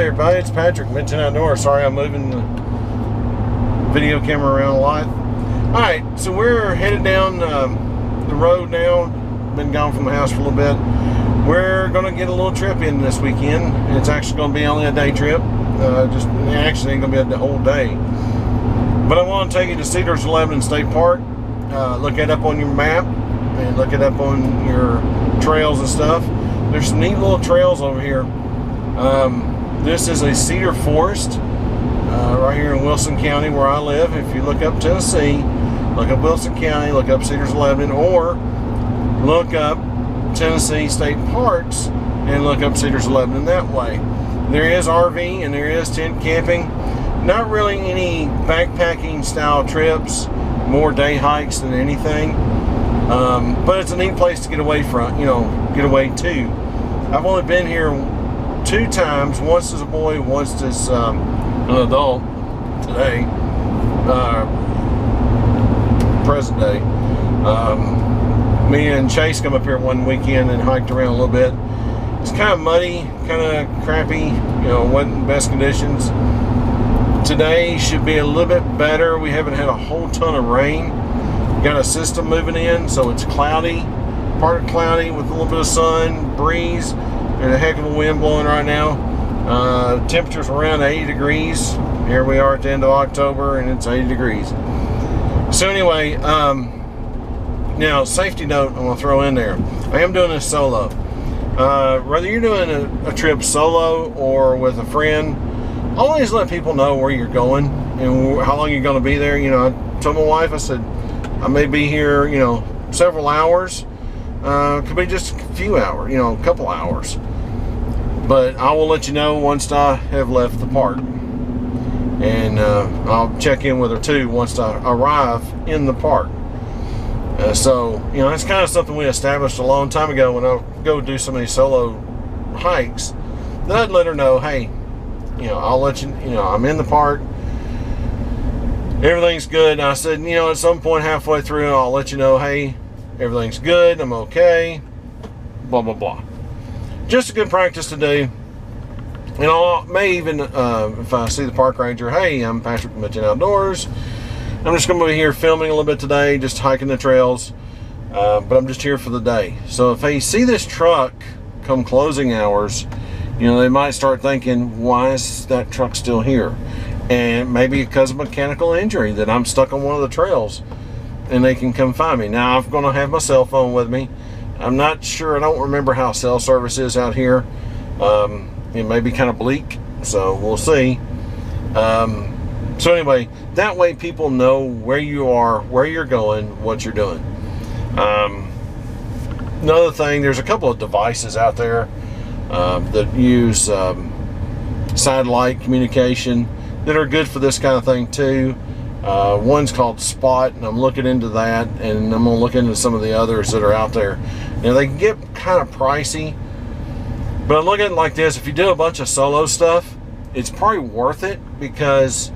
Hey everybody, it's Patrick, Midtown Outdoors. Sorry I'm moving the video camera around a lot. Alright, so we're headed down the road now. Been gone from the house for a little bit. We're going to get a little trip in this weekend. It's actually going to be only a day trip. Actually ain't going to be a whole day. But I want to take you to Cedars of Lebanon State Park. Look it up on your map and look it up on your trails and stuff. There's some neat little trails over here. This is a cedar forest right here in Wilson County where I live. If you look up Tennessee, look up Wilson County, look up Cedars of Lebanon, or look up Tennessee State Parks and look up Cedars of Lebanon that way. There is RV and there is tent camping. Not really any backpacking style trips, more day hikes than anything. But it's a neat place to get away from, get away to. I've only been here 2 times, once as a boy, once as an adult today, present day. Me and Chase come up here one weekend and hiked around a little bit. It's kind of muddy, kind of crappy, wasn't the best conditions. Today should be a little bit better. We haven't had a whole ton of rain. Got a system moving in, so it's cloudy, part cloudy with a little bit of sun, breeze, and a heck of a wind blowing right now. Temperatures around 80 degrees. Here we are at the end of October and it's 80 degrees. So anyway, now safety note I'm going to throw in there. I am doing this solo. Whether you're doing a trip solo or with a friend, always let people know where you're going and how long you're going to be there. I told my wife, I said, I may be here, several hours. Could be just a few hours, a couple hours. But I will let you know once I have left the park. And I'll check in with her too once I arrive in the park. So, it's kind of something we established a long time ago when I go do some of these solo hikes. Then I'd let her know, hey, I'll let you, I'm in the park. Everything's good. And I said, at some point halfway through, I'll let you know, hey, everything's good, I'm okay, blah, blah, blah. Just a good practice to do. And I may even, if I see the park ranger, hey, I'm Patrick from Midtown Outdoors. I'm just going to be here filming a little bit today, just hiking the trails. But I'm just here for the day. So if they see this truck come closing hours, they might start thinking, why is that truck still here? And maybe because of mechanical injury that I'm stuck on one of the trails and they can come find me. Now I'm going to have my cell phone with me. I'm not sure, I don't remember how cell service is out here. It may be kind of bleak, so we'll see. So anyway, that way people know where you are, where you're going, what you're doing. Another thing, there's a couple of devices out there that use satellite communication that are good for this kind of thing too. One's called Spot, and I'm looking into that, and I'm going to look into some of the others that are out there. They can get kind of pricey, but I'm looking at it like this. If you do a bunch of solo stuff, it's probably worth it because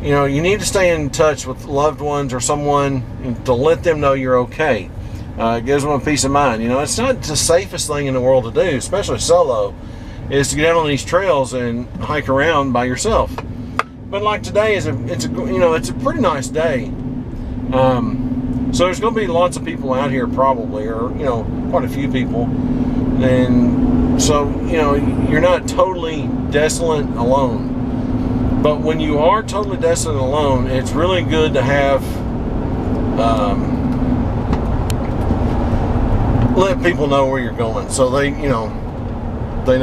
you need to stay in touch with loved ones or someone to let them know you're okay. It gives them a peace of mind. It's not the safest thing in the world to do, especially solo, is to get out on these trails and hike around by yourself. But like today it's a pretty nice day. So there's going to be lots of people out here probably, or quite a few people, and so you're not totally desolate alone. But when you are totally desolate alone, it's really good to have let people know where you're going, so they know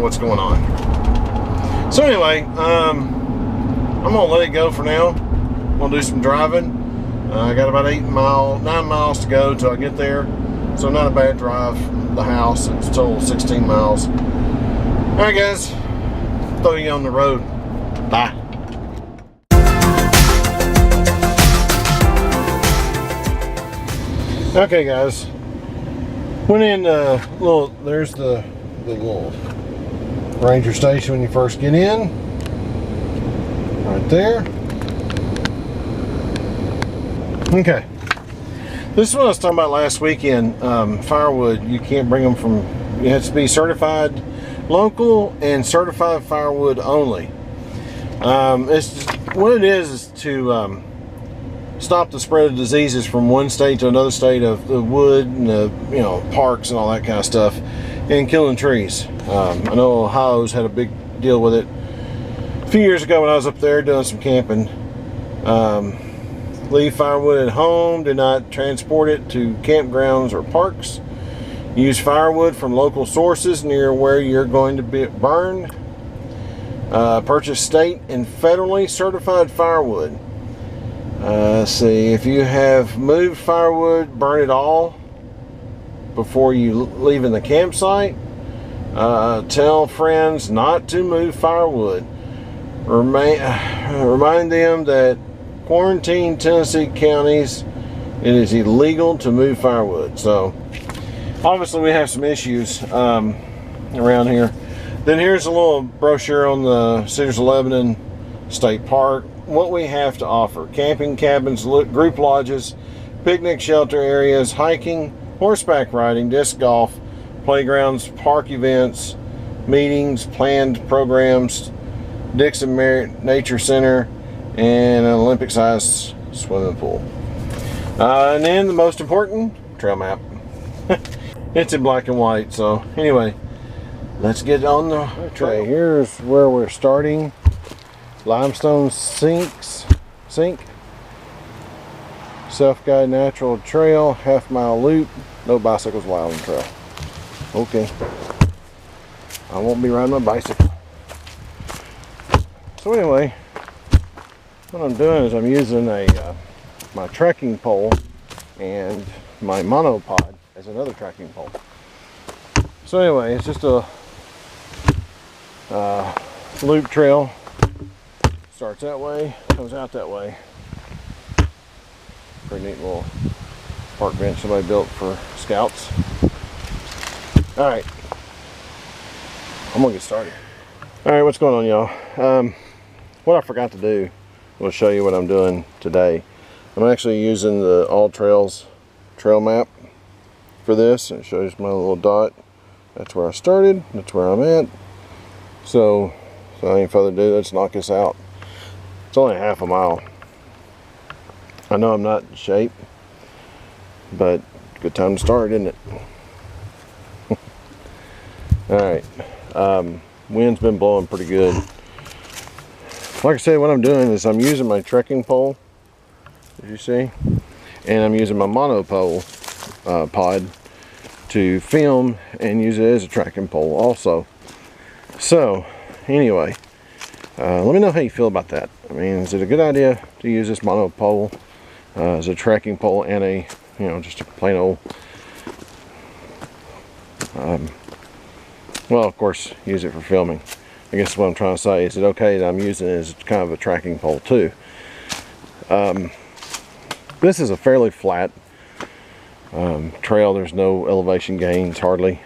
what's going on. So anyway, I'm gonna let it go for now. I'm gonna do some driving. I got about 9 miles to go till I get there, so not a bad drive from the house. It's a total 16 miles. All right, guys, throw you on the road. Bye. Okay, guys. Went in there's the little ranger station when you first get in. Right there. Okay. This is what I was talking about last weekend. Firewood, you can't bring them from, it has to be certified local and certified firewood only. What it is to stop the spread of diseases from one state to another state of the wood and the parks and all that kind of stuff, and killing trees. I know Ohio's had a big deal with it a few years ago when I was up there doing some camping. Leave firewood at home. Do not transport it to campgrounds or parks. Use firewood from local sources near where you're going to be burned. Purchase state and federally certified firewood. See, if you have moved firewood, burn it all before you leave in the campsite. Tell friends not to move firewood. Remind them that quarantine Tennessee counties, it is illegal to move firewood. So obviously we have some issues around here. Then here's a little brochure on the Cedars of Lebanon State Park. What we have to offer: camping cabins, group lodges, picnic shelter areas, hiking, horseback riding, disc golf, playgrounds, park events, meetings, planned programs, Dixon Nature Center, and an Olympic-sized swimming pool. And then the most important, trail map. It's in black and white. So anyway, let's get on the trail. Okay, here's where we're starting. Limestone sink, self-guide natural trail, half-mile loop, no bicycles allowed on trail. Okay, I won't be riding my bicycle. So anyway, what I'm doing is I'm using my trekking pole and my monopod as another trekking pole. So anyway, it's just a loop trail. Starts that way, comes out that way. Pretty neat little park bench somebody built for scouts. All right, I'm gonna get started. All right, what's going on, y'all? What I forgot to do, I'll show you what I'm doing today. I'm actually using the All Trails trail map for this. It shows my little dot. That's where I started, that's where I'm at. So without any further ado, let's knock this out. It's only half a mile. I know I'm not in shape, but good time to start, isn't it? Alright, wind's been blowing pretty good. Like I said, what I'm doing is I'm using my trekking pole, as you see, and I'm using my monopole pod to film and use it as a trekking pole also. So anyway, let me know how you feel about that. I mean, is it a good idea to use this monopole as a trekking pole and a, just a plain old, well, of course, use it for filming. I guess what I'm trying to say is it okay that I'm using it as kind of a tracking pole too. This is a fairly flat trail. There's no elevation gains hardly.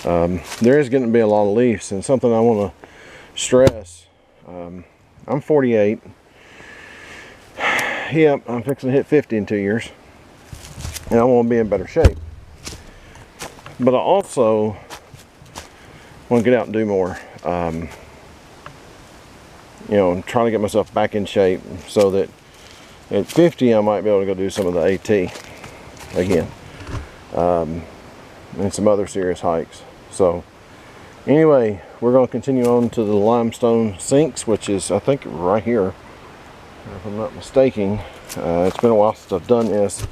There is going to be a lot of leaves, and something I want to stress. I'm 48. Yep, I'm fixing to hit 50 in 2 years, and I want to be in better shape. But I also want to get out and do more. Trying to get myself back in shape so that at 50 I might be able to go do some of the AT again, and some other serious hikes. So anyway, we're going to continue on to the limestone sinks, which is, I think, right here, if I'm not mistaken. It's been a while since I've done this,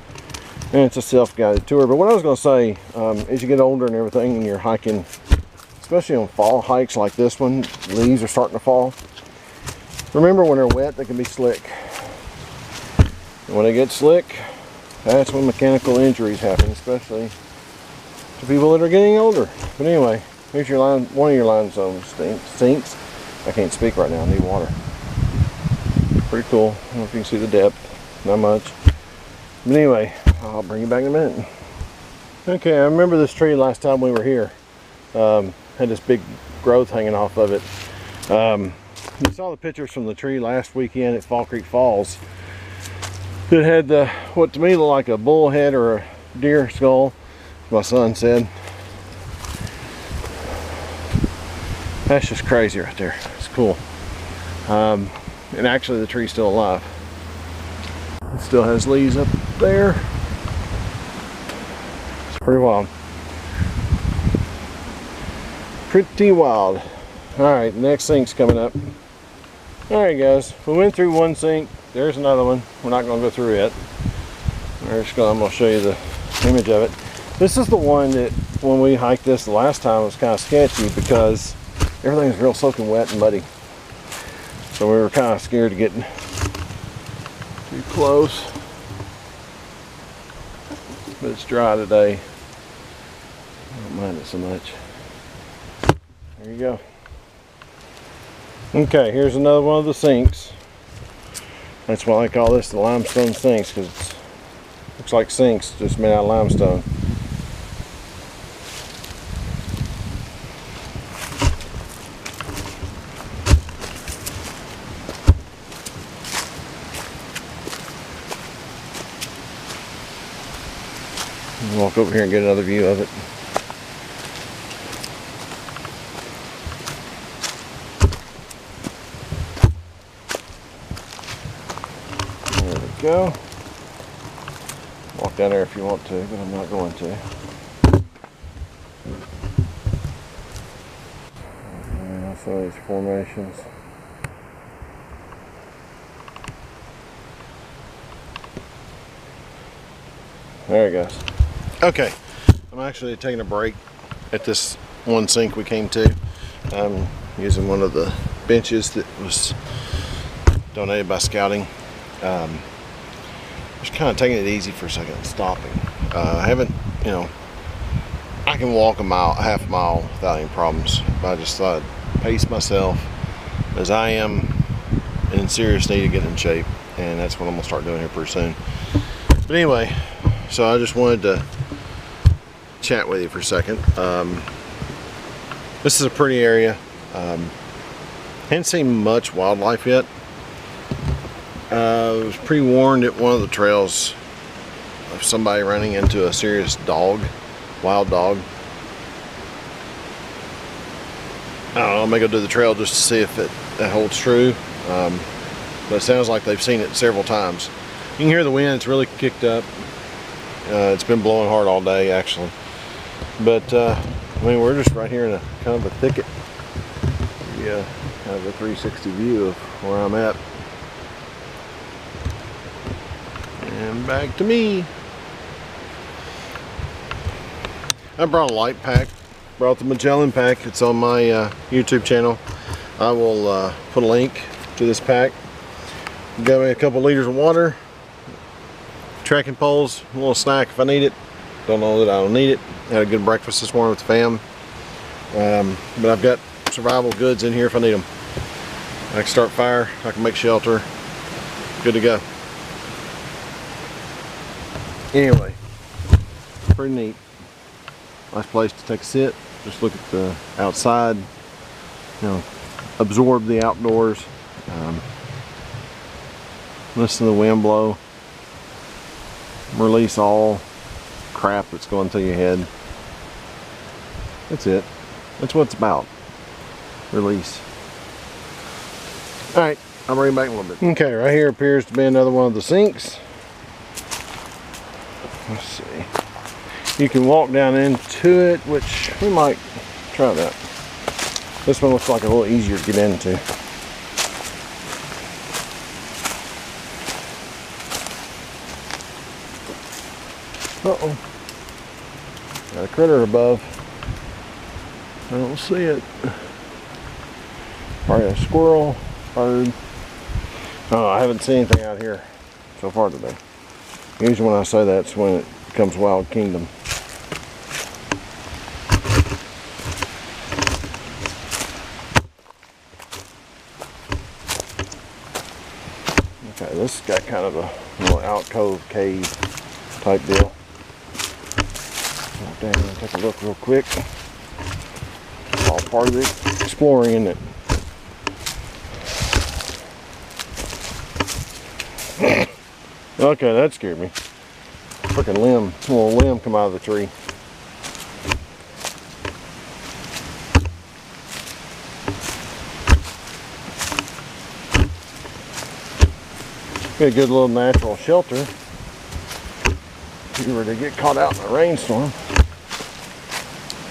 and it's a self-guided tour. But what I was going to say, as you get older and everything, and you're hiking, especially on fall hikes like this one, leaves are starting to fall. Remember, when they're wet, they can be slick. And when they get slick, that's when mechanical injuries happen, especially to people that are getting older. But anyway, here's your one of your limestone sinks. I can't speak right now, I need water. Pretty cool. I don't know if you can see the depth, not much. But anyway, I'll bring you back in a minute. Okay, I remember this tree last time we were here. Had this big growth hanging off of it. You saw the pictures from the tree last weekend at Fall Creek Falls. It had what to me looked like a bull head or a deer skull, my son said. That's just crazy right there. It's cool. And actually the tree's still alive. It still has leaves up there. It's pretty wild. Pretty wild. Alright, the next sink's coming up. Alright guys, we went through one sink. There's another one. We're not going to go through it. I'm going to show you the image of it. This is the one that when we hiked this the last time it was kind of sketchy because everything's real soaking wet and muddy. So we were kind of scared of getting too close. But it's dry today. I don't mind it so much. There you go. Okay, here's another one of the sinks. That's why I call this the limestone sinks, because it looks like sinks just made out of limestone. Walk over here and get another view of it. There we go. Walk down there if you want to, but I'm not going to. And I saw these formations. There it goes. Okay, I'm actually taking a break at this one sink we came to. I'm using one of the benches that was donated by Scouting. Just kind of taking it easy for a second, stopping. I haven't, you know, I can walk a half a mile without any problems, but I just thought I'd pace myself as I am in serious need of getting in shape, and that's what I'm gonna start doing here pretty soon. But anyway, so I just wanted to chat with you for a second. This is a pretty area. Hadn't seen much wildlife yet. I was pre-warned at one of the trails of somebody running into a serious dog, wild dog. I don't know, I may go do the trail just to see if that holds true. But it sounds like they've seen it several times. You can hear the wind, it's really kicked up. It's been blowing hard all day actually. But I mean, we're just right here in a kind of a thicket. Yeah, kind of a 360 view of where I'm at. And back to me. I brought a light pack. Brought the Magellan pack. It's on my YouTube channel. I will put a link to this pack. Got me a couple liters of water, trekking poles, a little snack if I need it. Don't know that I don't need it. Had a good breakfast this morning with the fam. But I've got survival goods in here if I need them. I can start fire, I can make shelter. Good to go. Anyway, pretty neat. Nice place to take a sit. Just look at the outside, you know, absorb the outdoors. Listen to the wind blow. Release all crap that's going through your head. That's it. That's what it's about. Release. Alright, I'll bring it back in a little bit. Okay, right here appears to be another one of the sinks. Let's see. You can walk down into it, which we might try that. This one looks like a little easier to get into. Uh-oh. Got a critter above. I don't see it. Probably a squirrel, bird. Oh, I haven't seen anything out here so far today. Usually when I say that's when it becomes Wild Kingdom. Okay, this has got kind of a little alcove cave type deal. Walk down here and take a look real quick. It's all part of the exploring, isn't it? Okay, that scared me. Freaking little limb come out of the tree. Be a good little natural shelter if you were to get caught out in a rainstorm.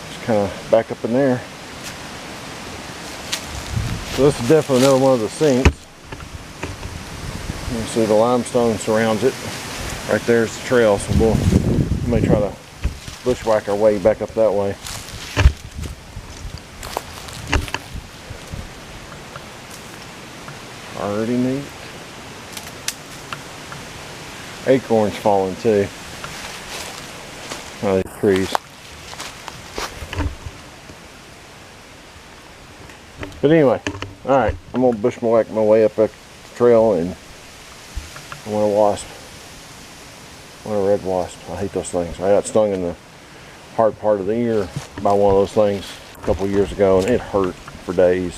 Just kind of back up in there. So this is definitely another one of the sinks. You can see the limestone surrounds it. Right there's the trail, so we may try to bushwhack our way back up that way. Already neat. Acorns falling too. Oh, these trees. But anyway, alright, I'm gonna bushwhack my way up that trail, and I want a wasp. I want a red wasp. I hate those things. I got stung in the hard part of the ear by one of those things a couple years ago, and it hurt for days.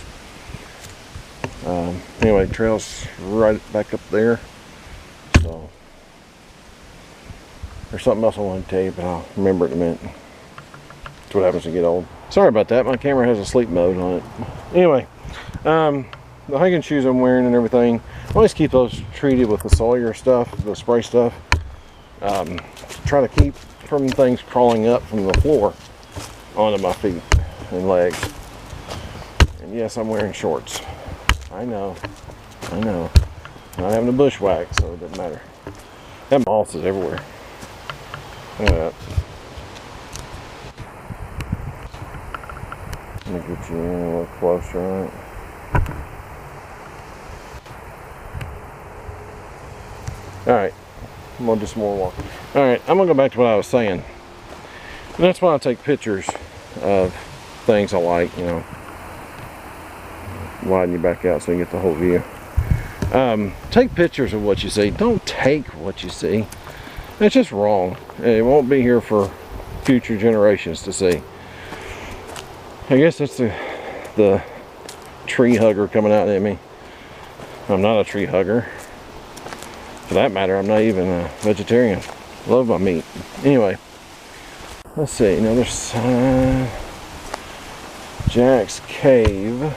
Anyway, trail's right back up there. So there's something else I want to tell you, but I'll remember it in a minute. That's what happens to get old. Sorry about that. My camera has a sleep mode on it. Anyway, the hiking shoes I'm wearing and everything, I always keep those treated with the Sawyer stuff, the spray stuff. Try to keep from things crawling up from the floor onto my feet and legs. And yes, I'm wearing shorts. I know. Not having a bushwhack, so it doesn't matter. That moss is everywhere. Look at that. Let me get you in a little closer on it. Alright, I'm gonna do some more walking. Alright, I'm gonna go back to what I was saying. And that's why I take pictures of things I like, you know. Widen you back out so you get the whole view. Take pictures of what you see. Don't take what you see. That's just wrong. It won't be here for future generations to see. I guess that's the tree hugger coming out at me. I'm not a tree hugger. For that matter, I'm not even a vegetarian. Love my meat. Anyway, let's see. Another sign. Jack's Cave.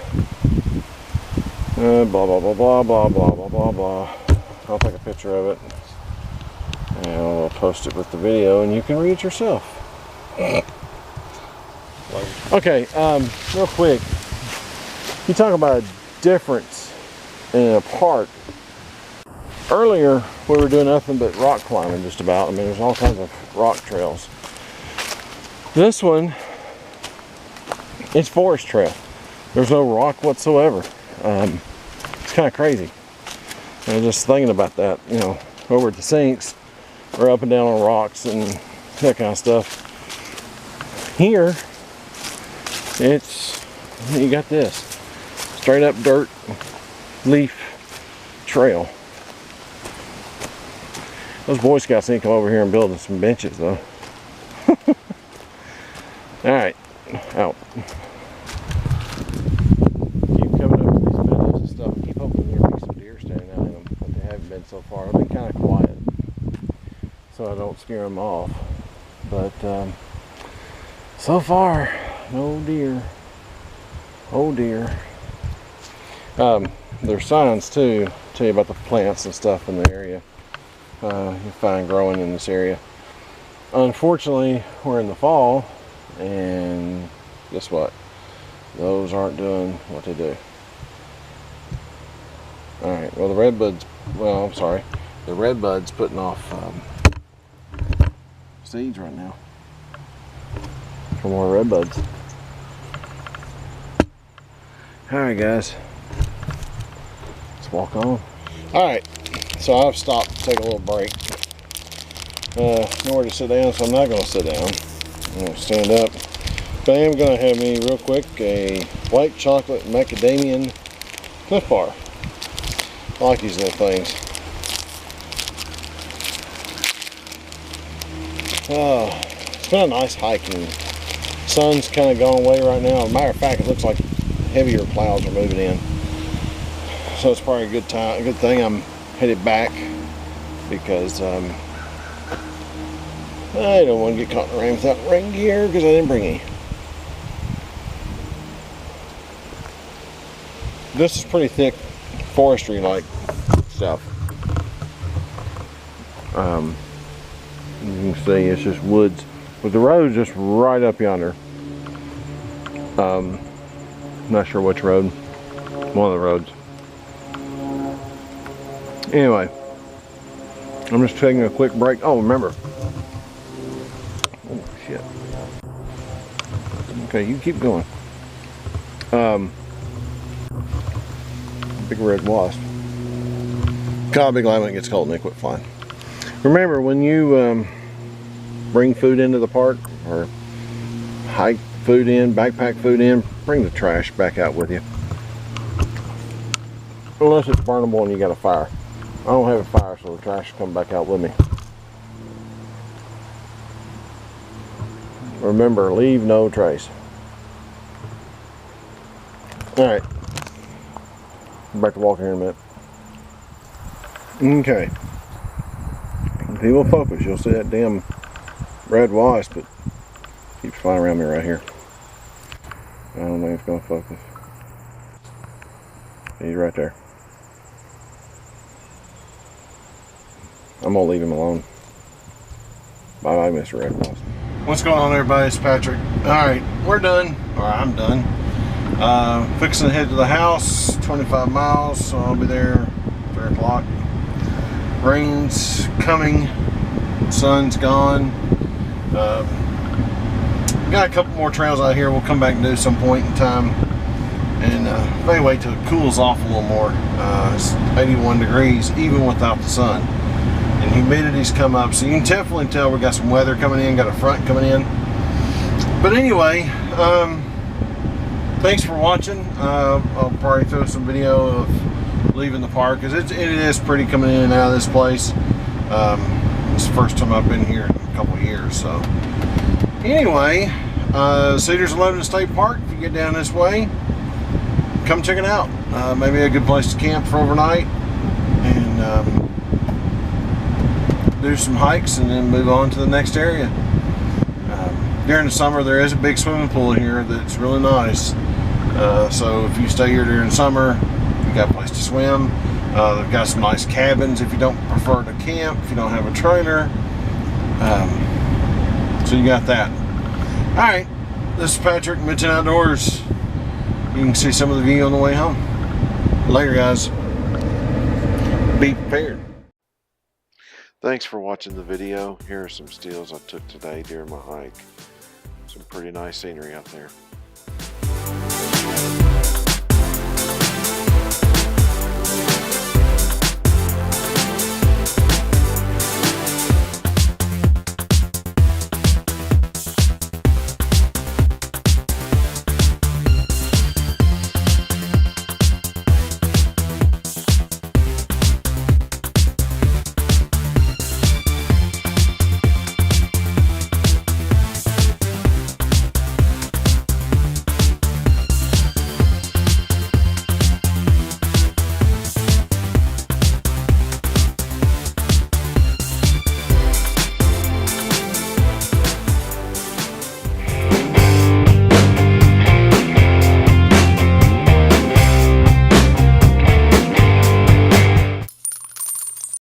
Blah blah blah blah blah blah blah blah blah. I'll take a picture of it and I'll post it with the video, and you can read it yourself. Okay, real quick. You talk about a difference in a park. Earlier we were doing nothing but rock climbing, just about. I mean, there's all kinds of rock trails. This one, it's forest trail. There's no rock whatsoever. It's kind of crazy. I was just thinking about that, you know, over at the sinks, we're up and down on rocks and that kind of stuff. Here, you got this straight up dirt leaf trail. Those Boy Scouts need to come over here and build some benches though. Alright, out. So far, I've been kind of quiet so I don't scare them off, but so far no deer. Oh dear. There's signs too, tell you about the plants and stuff in the area you find growing in this area. Unfortunately, we're in the fall, and guess what, those aren't doing what they do. Alright, well the redbuds, well I'm sorry, the redbud's putting off seeds right now for more redbuds. Alright guys, let's walk on. Alright, so I've stopped to take a little break. Nowhere to sit down, so I'm not going to sit down. I'm going to stand up. But I am going to have me real quick a white chocolate macadamian Cliff Bar. I like these little things. It's been a nice hiking. Sun's kind of gone away right now. As a matter of fact, it looks like heavier clouds are moving in. So it's probably a good time, a good thing I'm headed back, because I don't want to get caught in the rain without rain gear, because I didn't bring any. This is pretty thick forestry like stuff. You can see it's just woods, but the road's just right up yonder. Not sure which road. One of the roads. Anyway, I'm just taking a quick break. Oh, remember. Oh shit. Okay, you keep going. Big red wasp. God, big line when it gets cold and they quit flying. Remember, when you bring food into the park or hike food in, backpack food in, bring the trash back out with you. Unless it's burnable and you got a fire. I don't have a fire, so the trash will come back out with me. Remember, leave no trace. Alright. Back to walking here in a minute. Okay. If he will focus, you'll see that damn red wasp that keeps flying around me right here. I don't think it's going to focus. He's right there. I'm going to leave him alone. Bye bye, Mr. Red Wasp. What's going on, everybody? It's Patrick. Alright, we're done. Or I'm done. Fixing to head to the house. 25 miles, so I'll be there 3 o'clock. Rain's coming. Sun's gone. Got a couple more trails out here we'll come back and do some point in time. And maybe wait till it cools off a little more. It's 81 degrees even without the sun. And humidity's come up, so you can definitely tell we got some weather coming in, got a front coming in. But anyway, thanks for watching. I'll probably throw some video of leaving the park, because it is pretty coming in and out of this place. It's the first time I've been here in a couple of years. So anyway, Cedars of Lebanon State Park, if you get down this way, come check it out. Maybe a good place to camp for overnight and do some hikes and then move on to the next area. During the summer there is a big swimming pool here that's really nice. So if you stay here during summer, you got a place to swim. They've got some nice cabins if you don't prefer to camp, if you don't have a trailer. So you got that. Alright, this is Patrick, Midtown Outdoors. You can see some of the view on the way home. Later, guys. Be prepared. Thanks for watching the video. Here are some stills I took today during my hike. Some pretty nice scenery out there.